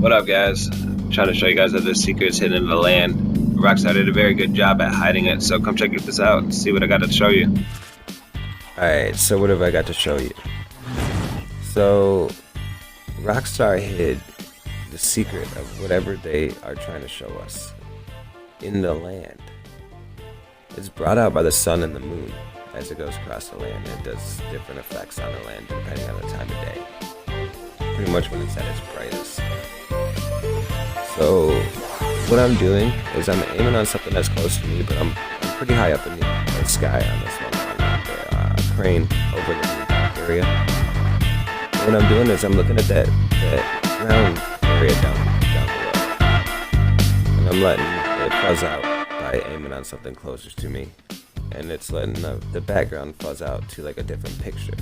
What up, guys? Trying to show you guys that this secret is hidden in the land. Rockstar did a very good job at hiding it, so come check this out and see what I got to show you. Alright, so what have I got to show you? So, Rockstar hid the secret of whatever they are trying to show us in the land. It's brought out by the sun and the moon as it goes across the land. It does different effects on the land depending on the time of day. Pretty much when it's at its brightest. So, what I'm doing is I'm aiming on something that's close to me, but I'm pretty high up in the sky on this one. On the crane overlooking the area. What I'm doing is I'm looking at that ground area down below. And I'm letting it fuzz out by aiming on something closer to me. And it's letting the background fuzz out to like a different picture.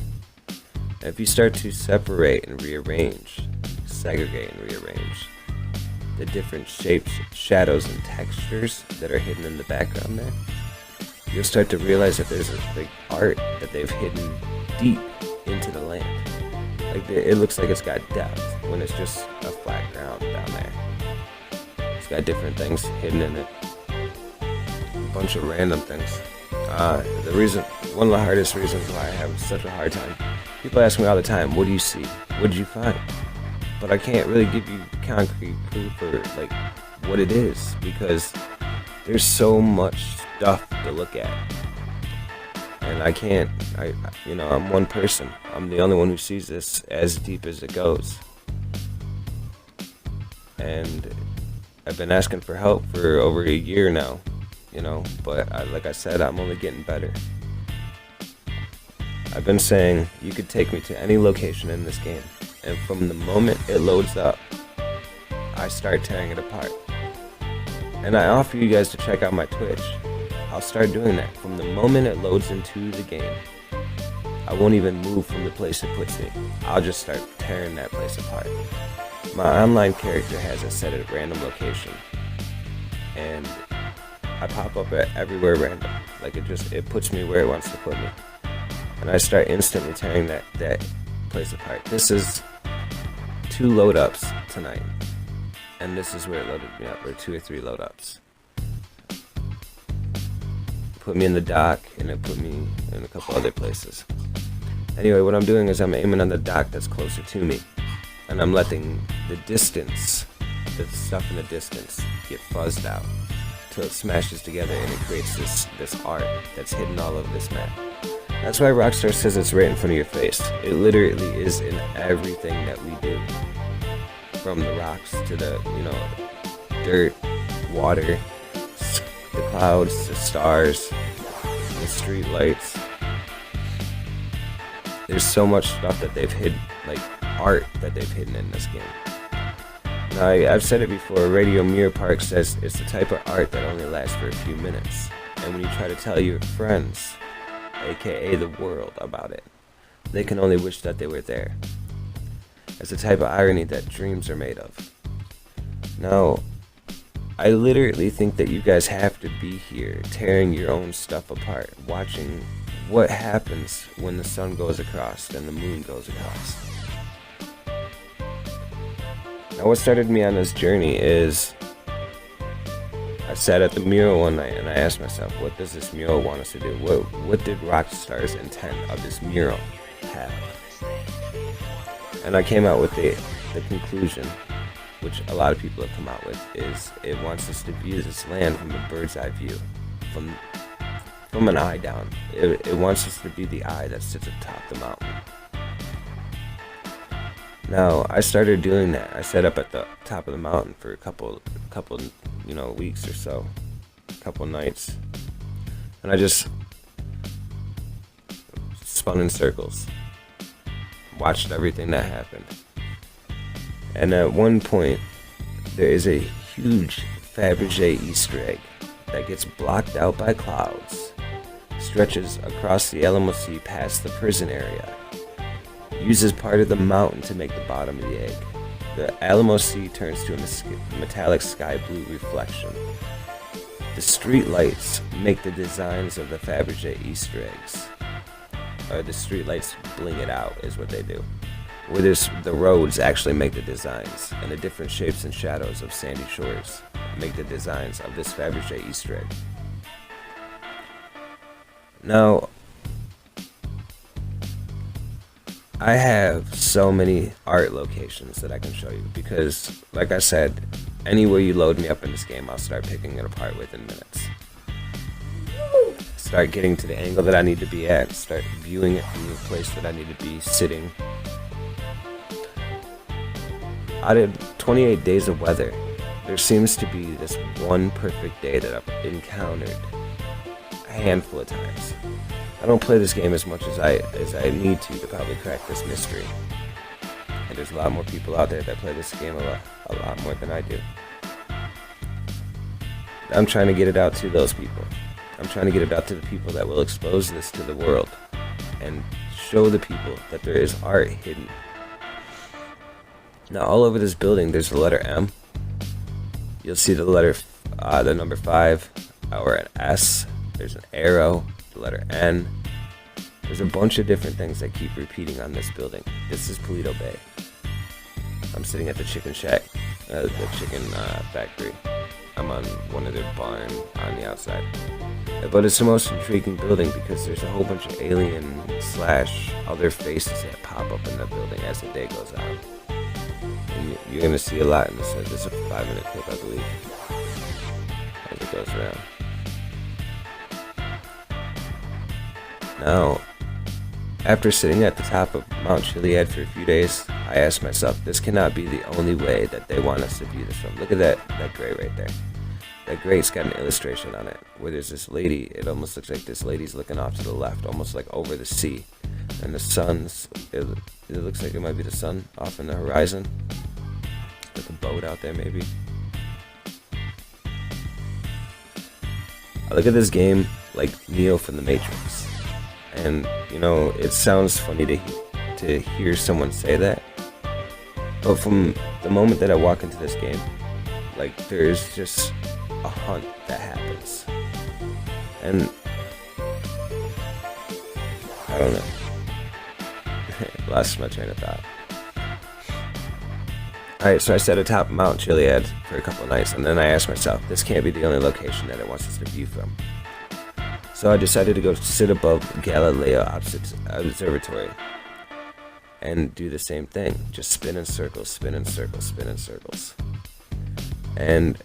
And if you start to separate and rearrange, segregate and rearrange the different shapes, shadows, and textures that are hidden in the background there, you'll start to realize that there's a big art that they've hidden deep into the land. Like it looks like it's got depth when it's just a flat ground down there. It's got different things hidden in it. A bunch of random things. One of the hardest reasons why I have such a hard time, people ask me all the time, what do you see? What did you find? But I can't really give you concrete proof or like what it is because there's so much stuff to look at. And I'm one person. I'm the only one who sees this as deep as it goes. And I've been asking for help for over a year now, but like I said, I'm only getting better. I've been saying you could take me to any location in this game, and from the moment it loads up, I start tearing it apart. And I offer you guys to check out my Twitch. I'll start doing that. From the moment it loads into the game, I won't even move from the place it puts me. I'll just start tearing that place apart. My online character has it set at a random location, and I pop up at everywhere random. Like it puts me where it wants to put me. And I start instantly tearing that place apart. This is 2 load ups tonight. And this is where it loaded me up, or 2 or 3 load ups. Put me in the dock, and it put me in a couple other places. Anyway, what I'm doing is I'm aiming on the dock that's closer to me. And I'm letting the distance, the stuff in the distance, get fuzzed out till it smashes together and it creates this art that's hidden all over this map. That's why Rockstar says it's right in front of your face. It literally is in everything that we do. From the rocks to the, dirt, water, the clouds, the stars, the street lights. There's so much stuff that they've hidden, like art that they've hidden in this game. Now, I've said it before, Radio Mirror Park says it's the type of art that only lasts for a few minutes. And when you try to tell your friends, aka the world, about it, they can only wish that they were there. It's the type of irony that dreams are made of. Now, I literally think that you guys have to be here, tearing your own stuff apart, watching what happens when the sun goes across and the moon goes across. Now, what started me on this journey is I sat at the mural one night and I asked myself, what does this mural want us to do? What did Rockstar's intent of this mural have? And I came out with the conclusion, which a lot of people have come out with, is it wants us to view this land from a bird's eye view, from an eye down. It wants us to be the eye that sits atop the mountain. Now, I started doing that. I sat up at the top of the mountain for a couple weeks or so, a couple nights, and I just spun in circles, watched everything that happened. And at one point, there is a huge Fabergé Easter egg that gets blocked out by clouds, stretches across the Alamo Sea past the prison area, uses part of the mountain to make the bottom of the egg. The Alamo Sea turns to a metallic sky blue reflection. The street lights make the designs of the Fabergé Easter eggs. Or the street lights bling it out is what they do. where there's the roads actually make the designs, and the different shapes and shadows of sandy shores make the designs of this Fabergé Easter egg. Now, I have so many art locations that I can show you because, like I said, anywhere you load me up in this game, I'll start picking it apart within minutes. Start getting to the angle that I need to be at, start viewing it from the place that I need to be sitting. Out of 28 days of weather, there seems to be this one perfect day that I've encountered a handful of times. I don't play this game as much as I need to probably crack this mystery. And there's a lot more people out there that play this game a lot more than I do. I'm trying to get it out to those people. I'm trying to get it out to the people that will expose this to the world and show the people that there is art hidden. Now, all over this building, there's the letter M. You'll see the letter, the number 5, or an S. There's an arrow, the letter N. There's a bunch of different things that keep repeating on this building. This is Paleto Bay. I'm sitting at the chicken shack, the chicken factory. I'm on one of their barn on the outside. But it's the most intriguing building because there's a whole bunch of alien / other faces that pop up in that building as the day goes on. And you're going to see a lot in this. This is a 5-minute clip, I believe, as it goes around. Now, after sitting at the top of Mount Chiliad for a few days, I asked myself, this cannot be the only way that they want us to view this from. Look at that gray right there. That gray's got an illustration on it, where there's this lady, it almost looks like this lady's looking off to the left, almost like over the sea. And the sun's, it looks like it might be the sun off in the horizon. Like a boat out there, maybe. I look at this game like Neo from the Matrix. And, you know, it sounds funny to hear someone say that. But from the moment that I walk into this game, like, there's just a hunt that happens. And I don't know. Lost my train of thought. Alright, so I sat atop Mount Chiliad for a couple of nights, and then I asked myself, this can't be the only location that it wants us to view from. So I decided to go sit above Galileo Observatory and do the same thing. Just spin in circles, spin in circles, spin in circles. And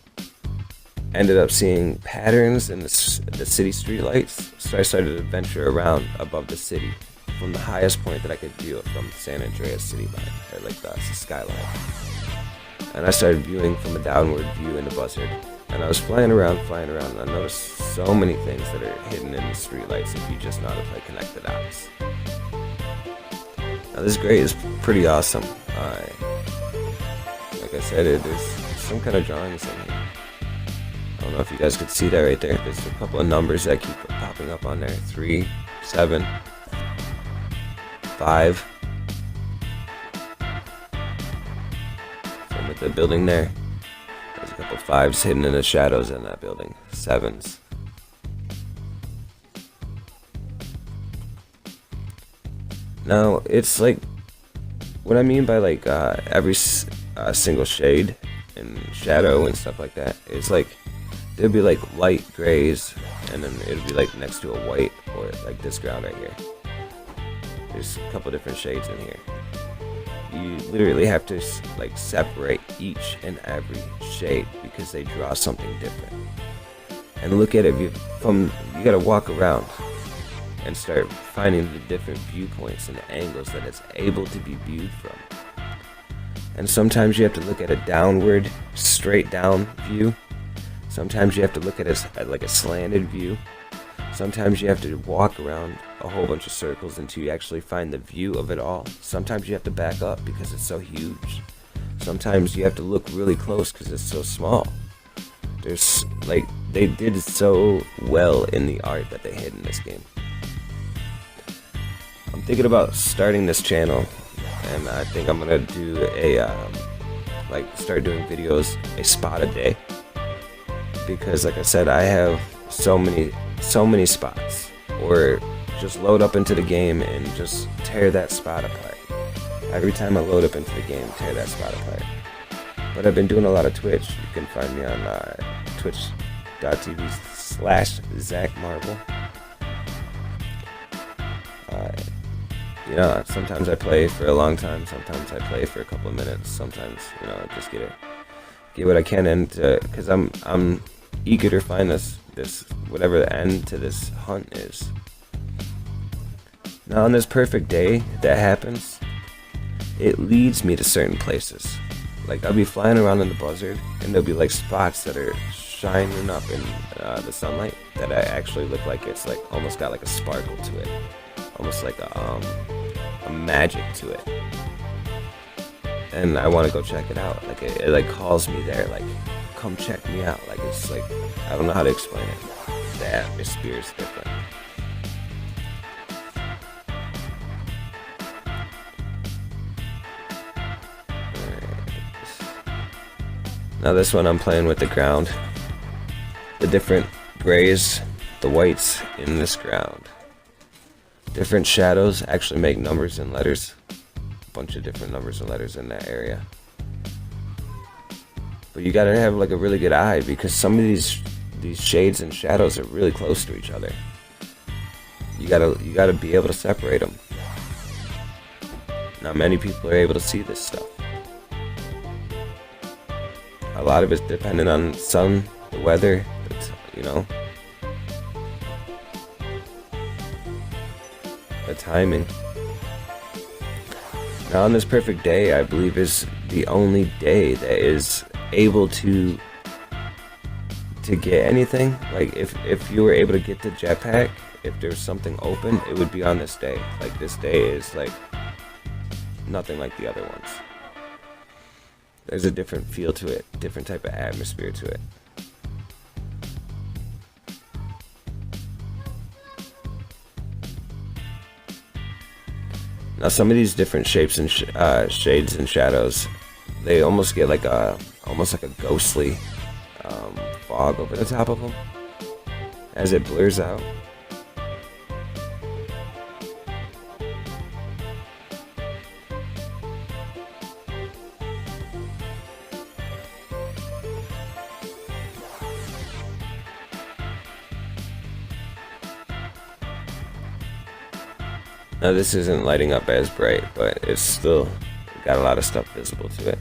ended up seeing patterns in the city streetlights. So I started to venture around above the city from the highest point that I could view it from San Andreas city line, or like the skyline. And I started viewing from a downward view in the buzzard. And I was flying around, and I noticed so many things that are hidden in the streetlights if you just know how to play Connect the Dots. Now this grade is pretty awesome. Like I said, there's some kind of drawings in here. I don't know if you guys could see that right there. There's a couple of numbers that keep popping up on there. 3, 7, 5. Same with the building there. There's a couple 5s hidden in the shadows in that building. 7s. Now, it's like, what I mean by like every single shade and shadow and stuff like that, it's like, there'll be like light grays, and then it'll be like next to a white, or like this ground right here. There's a couple different shades in here. You literally have to like separate each and every shade because they draw something different. And look at it you gotta walk around and start finding the different viewpoints and the angles that it's able to be viewed from. And sometimes you have to look at a downward, straight down view. Sometimes you have to look at it like a slanted view. Sometimes you have to walk around a whole bunch of circles until you actually find the view of it all. Sometimes you have to back up because it's so huge. Sometimes you have to look really close because it's so small. There's like, they did so well in the art that they hid in this game. I'm thinking about starting this channel, and I think I'm gonna do start doing videos a spot a day, because like I said, I have so many spots, or just load up into the game and just tear that spot apart. I every time I load up into the game, tear that spot apart. But I've been doing a lot of Twitch. You can find me on twitch.tv/ZachMarble. Sometimes I play for a long time. Sometimes I play for a couple of minutes. Sometimes, just get what I can, and because I'm eager to find this whatever the end to this hunt is. Now, on this perfect day that happens, it leads me to certain places. Like, I'll be flying around in the buzzard, and there'll be like spots that are shining up in the sunlight that actually look like it's like almost got like a sparkle to it, almost like a magic to it. And I want to go check it out. Like it like calls me there, like, come check me out. Like, it's like, I don't know how to explain it. The atmosphere is different. Now this one I'm playing with the ground. The different grays, the whites in this ground. Different shadows actually make numbers and letters. A bunch of different numbers and letters in that area. But you gotta have like a really good eye, because some of these shades and shadows are really close to each other. You gotta be able to separate them. Not many people are able to see this stuff. A lot of it's dependent on sun, the weather, the timing. Now, on this perfect day, I believe is the only day that is able to get anything. Like, if you were able to get the jetpack, if there's something open, it would be on this day. Like, this day is like nothing like the other ones. There's a different feel to it, different type of atmosphere to it. Now, some of these different shapes and shades and shadows, they almost get like almost like a ghostly fog over the top of them as it blurs out. Now, this isn't lighting up as bright, but it's still got a lot of stuff visible to it.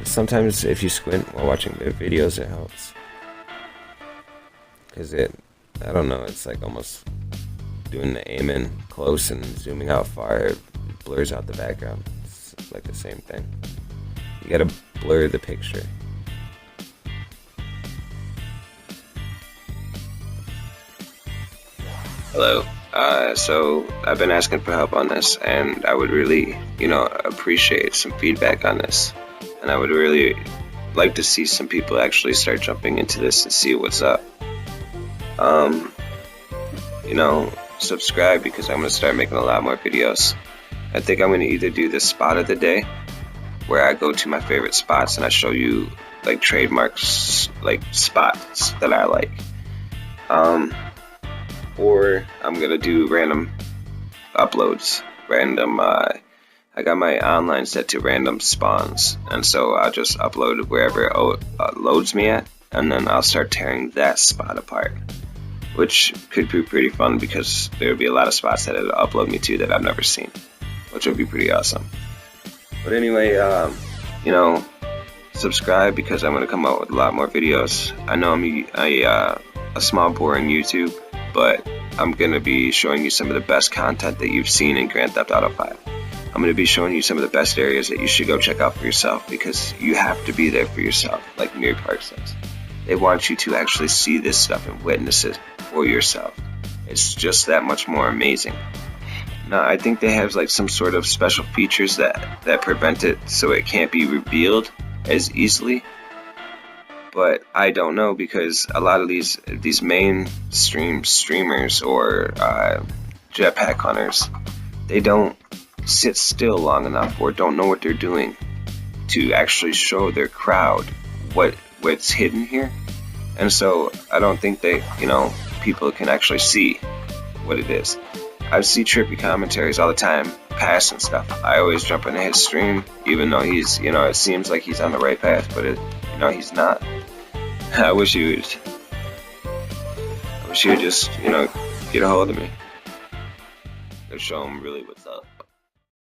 Sometimes if you squint while watching videos, it helps. Because I don't know, it's like almost doing the aim in close and zooming out far, it blurs out the background. It's like the same thing. You gotta blur the picture. Hello. So I've been asking for help on this, and I would really, appreciate some feedback on this. And I would really like to see some people actually start jumping into this and see what's up. Subscribe, because I'm going to start making a lot more videos. I think I'm going to either do the spot of the day, where I go to my favorite spots and I show you like trademarks, like spots that I like. Or I'm gonna do random uploads, I got my online set to random spawns, and so I'll just upload wherever it loads me at, and then I'll start tearing that spot apart, which could be pretty fun, because there'll be a lot of spots that it'll upload me to that I've never seen, which would be pretty awesome. But anyway, subscribe, because I'm gonna come out with a lot more videos. I know I'm a small boring YouTube, but I'm going to be showing you some of the best content that you've seen in Grand Theft Auto 5. I'm going to be showing you some of the best areas that you should go check out for yourself, because you have to be there for yourself, like Mirror Park says. They want you to actually see this stuff and witness it for yourself. It's just that much more amazing. Now, I think they have like some sort of special features that prevent it so it can't be revealed as easily. But I don't know, because a lot of these mainstream streamers or jetpack hunters, they don't sit still long enough, or don't know what they're doing to actually show their crowd what's hidden here. And so I don't think people can actually see what it is. I see trippy commentaries all the time past and stuff. I always jump into his stream, even though he's, it seems like he's on the right path, but he's not. I wish he would. I wish he would just, get a hold of me and show him really what's up.